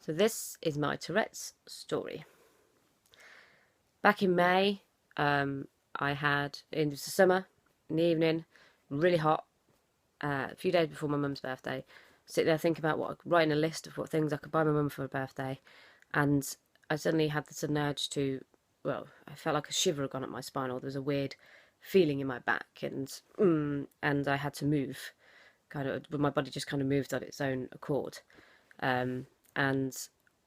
So this is my Tourette's story. Back in May, I had, in the summer, in the evening, really hot, a few days before my mum's birthday, sit there thinking about writing a list of what things I could buy my mum for her birthday, and I suddenly had the sudden urge to, well, I felt like a shiver had gone up my spine, or there was a weird feeling in my back, and I had to move, my body just kind of moved on its own accord. And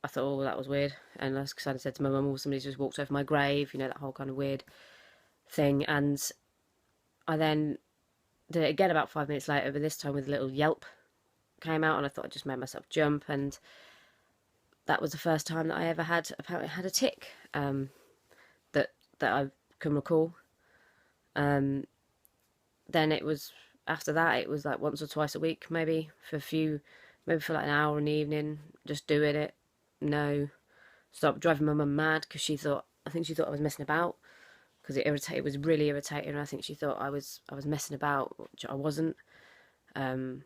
I thought, oh, that was weird. And I kind of said to my mum, oh, somebody's just walked over my grave, that whole kind of weird thing. And I then did it again about 5 minutes later, but this time with a little yelp came out, and I thought I just made myself jump. And that was the first time that I ever apparently had a tick, that I can recall. Then it was, after that, it was like once or twice a week, maybe for like an hour in the evening, just doing it. No, stop driving my mum mad because I think she thought I was messing about, because it was really irritating. And I think she thought I was messing about, which I wasn't. I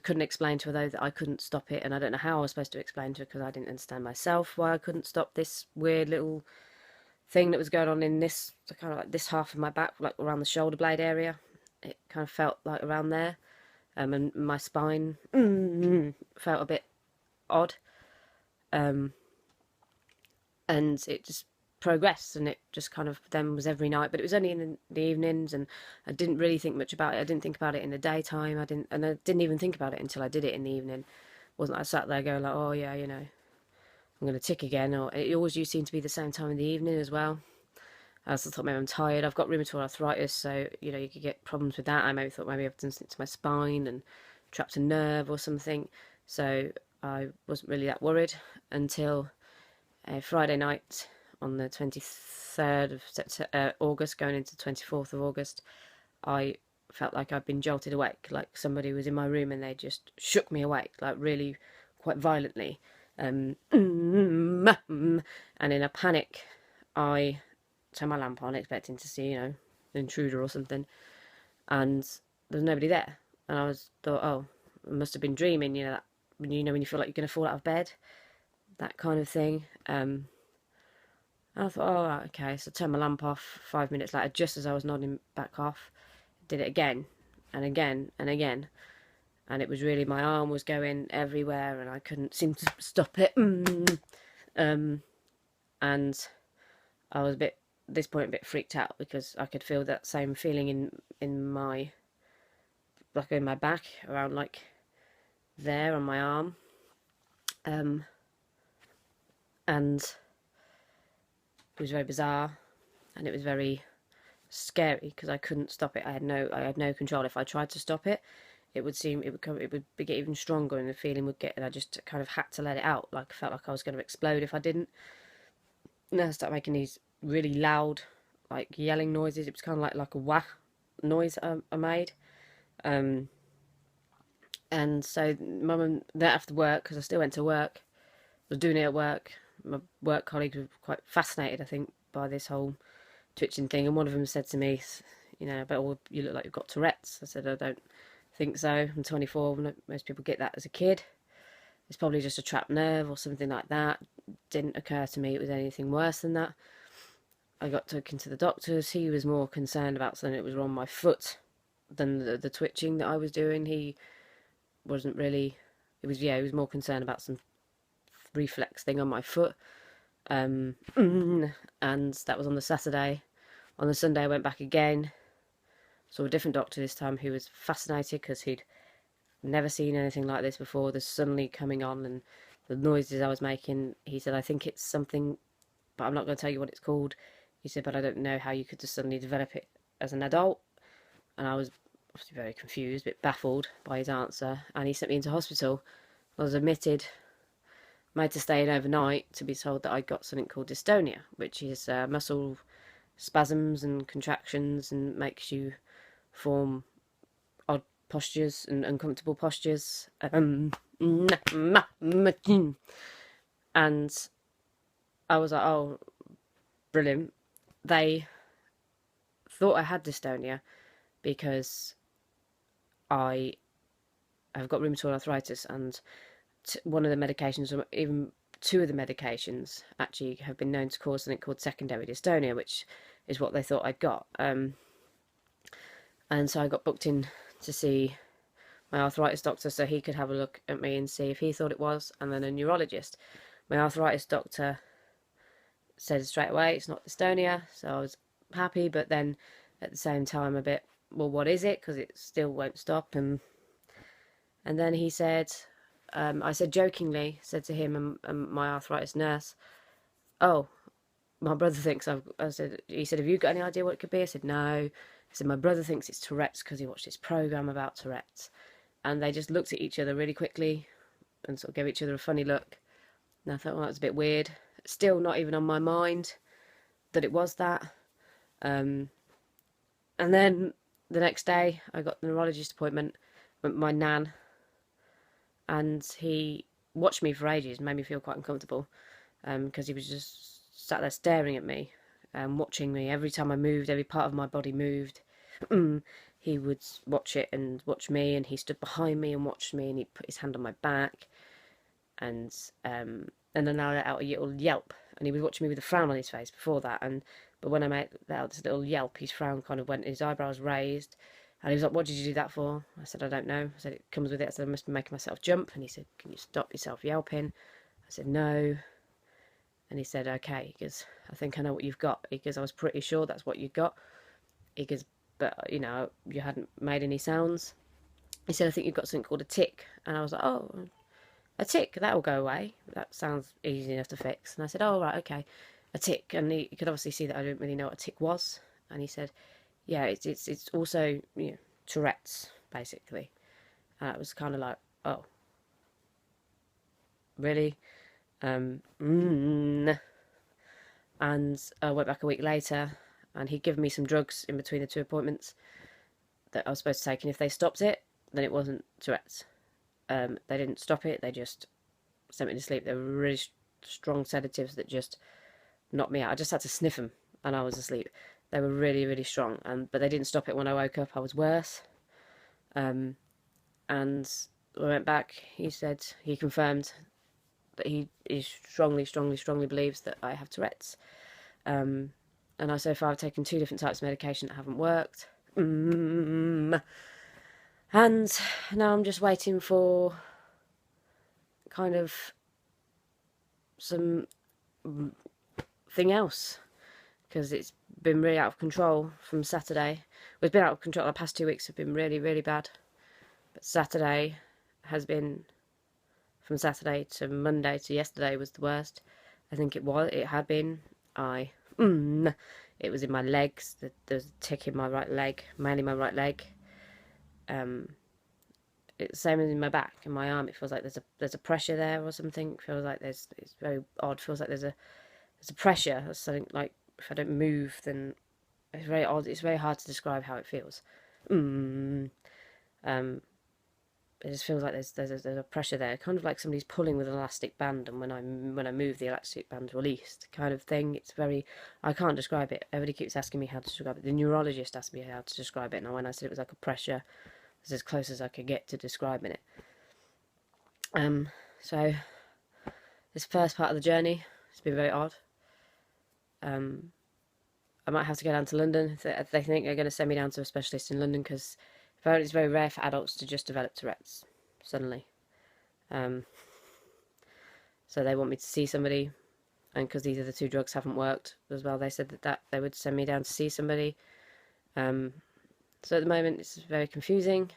couldn't explain to her though that I couldn't stop it, and I don't know how I was supposed to explain to her because I didn't understand myself why I couldn't stop this weird little thing that was going on in this kind of like this half of my back, like around the shoulder blade area. It kind of felt like around there, and my spine felt a bit odd, and it just progressed, and it just kind of then was every night, but it was only in the evenings, and I didn't really think much about it. I didn't think about it in the daytime. I didn't even think about it until I did it in the evening. Wasn't I sat there going like, oh yeah, I'm going to tick again, or it always used seem to be the same time in the evening as well. I also thought maybe I'm tired. I've got rheumatoid arthritis, so you could get problems with that. I maybe thought maybe I've done something to my spine and trapped a nerve or something. So I wasn't really that worried until a Friday night on the 23rd of August, going into the 24th of August. I felt like I'd been jolted awake, like somebody was in my room and they just shook me awake, like really quite violently. And in a panic, I turned my lamp on, expecting to see, an intruder or something, and there was nobody there. And thought, oh, I must have been dreaming, that, when you feel like you're going to fall out of bed, that kind of thing. And I thought, oh, right, okay. So I turned my lamp off. 5 minutes later, just as I was nodding back off, did it again and again and again. And it was really, my arm was going everywhere and I couldn't seem to stop it. And I was at this point a bit freaked out, because I could feel that same feeling in my, like in my back, around like there on my arm. And it was very bizarre, and it was very scary because I couldn't stop it. I had no control. If I tried to stop it, it would get even stronger, and the feeling would get, and I just kind of had to let it out. Like, I felt like I was going to explode if I didn't. And then I started making these really loud, like yelling noises. It was kind of like a wah noise I made. And so mum and that after work, because I still went to work, was doing it at work. My work colleagues were quite fascinated, I think, by this whole twitching thing, and one of them said to me, but you look like you've got Tourette's. I said, I don't think so. I'm 24. Most people get that as a kid. It's probably just a trapped nerve or something like that. Didn't occur to me it was anything worse than that. I got taken to the doctors. He was more concerned about something that was wrong with my foot than the twitching that I was doing. He wasn't really. He was more concerned about some reflex thing on my foot. And that was on the Saturday. On the Sunday I went back again, saw a different doctor this time, who was fascinated because he'd never seen anything like this before. This suddenly coming on, and the noises I was making. He said, I think it's something, but I'm not going to tell you what it's called. He said, but I don't know how you could just suddenly develop it as an adult. And I was obviously very confused, a bit baffled by his answer, and he sent me into hospital. I was admitted, made to stay in overnight, to be told that I got something called dystonia, which is muscle spasms and contractions, and makes you form odd postures and uncomfortable postures. And I was like, oh, brilliant. They thought I had dystonia because I have got rheumatoid arthritis, and one of the medications, or even two of the medications, actually have been known to cause something called secondary dystonia, which is what they thought I'd got. And so I got booked in to see my arthritis doctor so he could have a look at me and see if he thought it was, and then a neurologist. My arthritis doctor said straight away it's not dystonia, so I was happy, but then at the same time a bit, well, what is it? Because it still won't stop. And then he said, I said jokingly, said to him and my arthritis nurse, oh, my brother thinks he said, have you got any idea what it could be? I said, no. I said, my brother thinks it's Tourette's because he watched this program about Tourette's. And they just looked at each other really quickly and sort of gave each other a funny look. And I thought, well, that was a bit weird. Still not even on my mind that it was that. And then the next day, I got the neurologist appointment with my nan. And he watched me for ages and made me feel quite uncomfortable. Because he was just sat there staring at me, watching me. Every time I moved, every part of my body moved. He would watch it and watch me, and he stood behind me and watched me, and he put his hand on my back, and then I let out a little yelp, and he was watching me with a frown on his face before that, but when I let out this little yelp, his frown kind of went, his eyebrows raised, and he was like, what did you do that for? I said, I don't know. I said, it comes with it. I said, I must be making myself jump. And he said, can you stop yourself yelping? I said, no. And he said, okay. He goes, I think I know what you've got. He goes, I was pretty sure that's what you got. He goes, but, you know, you hadn't made any sounds. He said, I think you've got something called a tick. And I was like, oh, a tick, that'll go away. That sounds easy enough to fix. And I said, oh, right, okay, a tick. And he could obviously see that I didn't really know what a tick was. And he said, yeah, it's also, you know, Tourette's, basically. And it was kind of like, oh, really? And I went back a week later, and he'd given me some drugs in between the two appointments that I was supposed to take, and if they stopped it, then it wasn't Tourette's. They didn't stop it, they just sent me to sleep. They were really strong sedatives that just knocked me out. I just had to sniff them, and I was asleep. They were really, really strong, but they didn't stop it. When I woke up, I was worse. And I went back, he said, he confirmed that he strongly believes that I have Tourette's. And so far I've taken 2 different types of medication that haven't worked. And now I'm just waiting for kind of some thing else, because it's been really out of control from Saturday. It's been out of control. The past 2 weeks have been really, really bad. But Saturday has been, from Saturday to Monday to yesterday was the worst. I think it had been. It was in my legs. There's a tick in my right leg, mainly my right leg. It's the same as in my back and my arm. It feels like there's a pressure there or something. It feels like it's very odd. It feels like there's a pressure. There's something like, if I don't move, then it's very odd. It's very hard to describe how it feels. It just feels like there's a pressure there, kind of like somebody's pulling with an elastic band, and when I move, the elastic band's released, kind of thing. It's very, I can't describe it. Everybody keeps asking me how to describe it. The neurologist asked me how to describe it, and when I said it was like a pressure, it was as close as I could get to describing it. So this first part of the journey, it's been very odd. I might have to go down to London. They think they're going to send me down to a specialist in London, because apparently it's very rare for adults to just develop Tourette's suddenly. So they want me to see somebody, and because these are the 2 drugs haven't worked as well, they said that they would send me down to see somebody. So at the moment it's very confusing,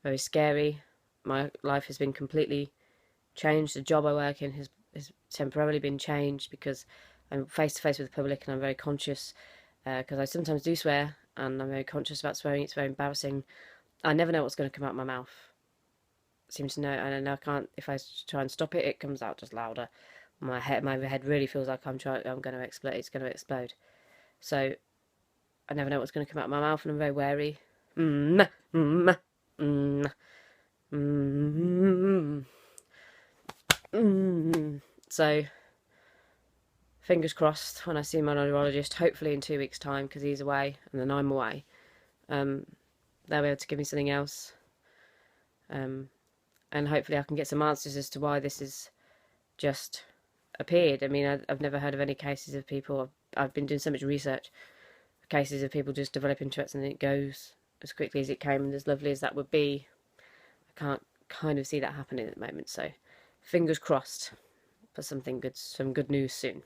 very scary. My life has been completely changed. The job I work in has temporarily been changed, because I'm face to face with the public, and I'm very conscious, because I sometimes do swear, and I'm very conscious about swearing. It's very embarrassing. I never know what's going to come out of my mouth. I seem to know, and I can't. If I try and stop it, it comes out just louder. My head really feels like I'm going to explode. It's going to explode. So I never know what's going to come out of my mouth, and I'm very wary. So fingers crossed when I see my neurologist, hopefully in 2 weeks' time, because he's away and then I'm away. They'll be able to give me something else. and hopefully I can get some answers as to why this has just appeared. I mean, I've never heard of any cases of people. I've been doing so much research, cases of people just developing Tourette's and then it goes as quickly as it came, and as lovely as that would be, I can't kind of see that happening at the moment. So, fingers crossed for something good, some good news soon.